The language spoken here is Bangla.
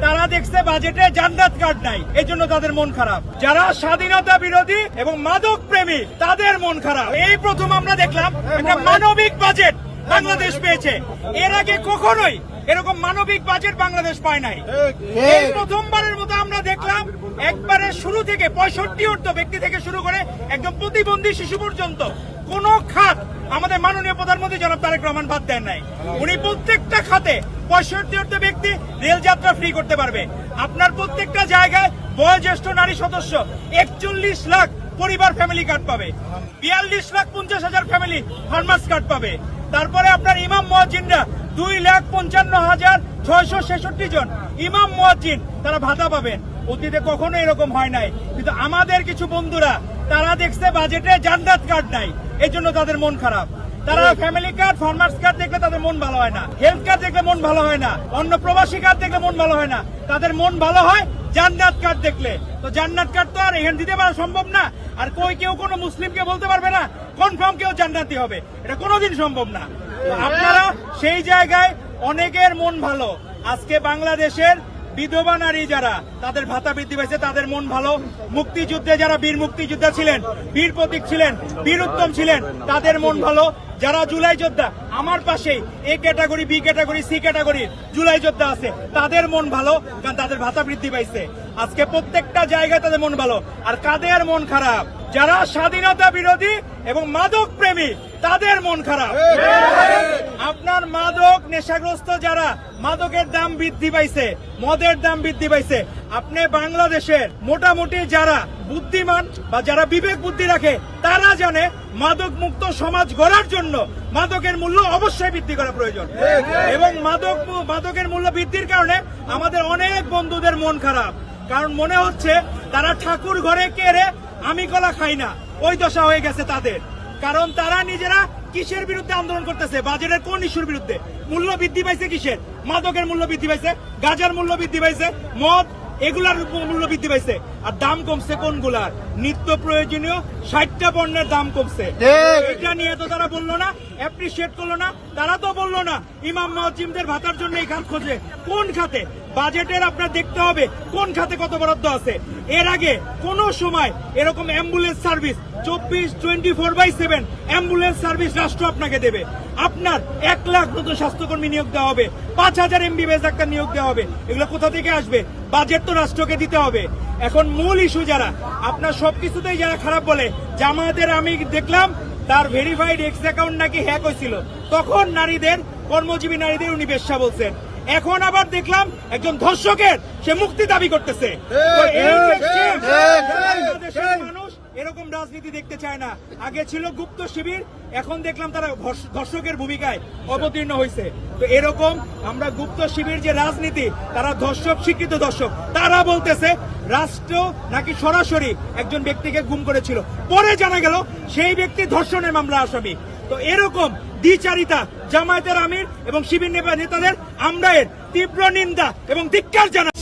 তারা দেখছে বাজেটে জান্নাত কার্ড নাই, এজন্য তাদের মন খারাপ। যারা স্বাধীনতা বিরোধী এবং মাদক প্রেমী তাদের মন খারাপ। এই প্রথম আমরা দেখলাম একটা মানবিক বাজেট বাংলাদেশ পেয়েছে। এর আগে কখনোই এরকম মানবিক বাজেট বাংলাদেশ পায় নাই। এই প্রথমবারের মতো আমরা দেখলাম একবারে শুরু থেকে 65 ঊর্ধ্ব ব্যক্তি থেকে শুরু করে একদম প্রতিবন্ধী শিশু পর্যন্ত কোন খাত আমাদের মাননীয় প্রধানমন্ত্রী জনাব তারেক রহমান বাদ দেন নাই। উনি প্রত্যেকটা খাতে 65 ঊর্ধ্ব ব্যক্তি রেল যাত্রা ফ্রি করতে পারবে। আপনার প্রত্যেকটা জায়গায় বয়োজ্যেষ্ঠ নারী সদস্য 41 লাখ পরিবার ফ্যামিলি কার্ড পাবে, 42,50,000 ফ্যামিলি ফার্মার্স কার্ড পাবে। তারপরে আপনার ইমাম মুয়াজ্জিনরা 2,55,666 জন ইমাম মুয়াজ্জিন তারা ভাতা পাবেন। অতীতে কখনো এরকম হয় নাই, কিন্তু আমাদের কিছু বন্ধুরা তারা দেখছে বাজেটে জান্নাত কার্ড নাই, এজন্য তাদের মন খারাপ। তারা ফ্যামিলি কার্ড ফার্মার্স কার্ড দেখলে তাদের মন ভালো হয় না, হেলথ কার্ড দেখলে মন ভালো হয় না, অন্য প্রবাসী কার্ড দেখলে মন ভালো হয় না, তাদের মন ভালো হয় জান্নাত কার্ড দেখলে। তো জান্নাত কার্ড তো আর এখানে দিতে পারা সম্ভব না। আর কেউ কোনো মুসলিমকে বলতে পারবে না কনফার্ম কেউ জান্নাতি হবে, এটা কোনোদিন সম্ভব না। আপনারা সেই জায়গায় অনেকের মন ভালো। আজকে বাংলাদেশের বিধবা নারী যারা তাদের ভাতা বৃদ্ধি পাইছে তাদের মন ভালো। মুক্তিযুদ্ধে যারা বীর মুক্তিযোদ্ধা ছিলেন, বীর প্রতীক ছিলেন, বীর উত্তম ছিলেন তাদের মন ভালো। যারা জুলাই যোদ্ধা আমার পাশেই A category, B category, C ক্যাটাগরির জুলাই যোদ্ধা আছে তাদের মন ভালো, কারণ তাদের ভাতা বৃদ্ধি পাইছে। আজকে প্রত্যেকটা জায়গায় তাদের মন ভালো। আর কাদের মন খারাপ? যারা স্বাধীনতা বিরোধী এবং মাদক প্রেমী তাদের মন খারাপ। আপনার মাদক নেশাগ্রস্ত যারা, মাদকের দাম বৃদ্ধি পাইছে, মদের দাম বৃদ্ধি পাইছে। আপনি বাংলাদেশের মোটামুটি যারা বুদ্ধিমান বা যারা বিবেক বুদ্ধি রাখে তারা জানে মাদক মুক্ত সমাজ গড়ার জন্য মাদকের মূল্য অবশ্যই বৃদ্ধি করা প্রয়োজন। এবং মাদকের মূল্য বৃদ্ধির কারণে আমাদের অনেক বন্ধুদের মন খারাপ, কারণ মনে হচ্ছে তারা ঠাকুর ঘরে কেড়ে আমি কলা খাই না, ওই দশা হয়ে গেছে তাদের। কারণ তারা নিজেরা কিসের বিরুদ্ধে আন্দোলন করতেছে? বাজেটের কোন ইস্যুর বিরুদ্ধে? মূল্য বৃদ্ধি পাইছে কিসের? মাদকের মূল্য বৃদ্ধি পাইছে, গাঁজার মূল্য বৃদ্ধি পাইছে, মদ এগুলার মূল্য বৃদ্ধি পাইছে। আর দাম কমছে কোনগুলার? নিত্য প্রয়োজনীয় 60টা পণ্যের দাম কমছে। এটা নিয়ে তো তারা বললো না, অ্যাপ্রিসিয়েট করলো না। তারা তো বললো না ইমাম মুয়াজ্জিনদের ভাতার জন্য এই খাত খোঁজে। কোন খাতে? বাজেটের আপনার দেখতে হবে কোন খাতে কত বরাদ্দ আছে। এর আগে কোন সময় এরকম অ্যাম্বুলেন্স সার্ভিস 24/7 অ্যাম্বুলেন্স সার্ভিস রাষ্ট্র আপনাকে দেবে। আপনার 1 লাখ নতুন স্বাস্থ্যকর্মী নিয়োগ দেওয়া হবে, 5,000 MBBS ডাক্তার নিয়োগ দেওয়া হবে। এগুলো কোথা থেকে আসবে? বাজেট তো রাষ্ট্রকে দিতে হবে। এখন মূল ইস্যু যারা আপনার সবকিছুতেই যারা খারাপ বলে, জামায়াতের আমি দেখলাম তার ভেরিফাইড এক্স অ্যাকাউন্ট নাকি হ্যাক হয়েছিল, তখন নারীদের, কর্মজীবী নারীদের উনি বেশ্যা বলছেন। এখন আবার দেখলাম একজন ধর্ষকের সে মুক্তি দাবি করতেছে। মানুষ এরকম রাজনীতি দেখতে চায় না। আগে ছিল গুপ্ত শিবির, এখন দেখলাম তারা ধর্ষকের ভূমিকায় অবতীর্ণ হয়েছে। তো এরকম আমরা গুপ্ত শিবির যে রাজনীতি, তারা ধর্ষক, স্বীকৃত ধর্ষক, তারা বলতেছে রাষ্ট্র নাকি সরাসরি একজন ব্যক্তিকে গুম করেছিল, পরে জানা গেল সেই ব্যক্তি ধর্ষণের মামলা আসামি। তো এরকম দ্বিচারিতা জামায়াতের আমির এবং শিবির নেতাদের আমরা এর তীব্র নিন্দা এবং ধিক্কার জানাই।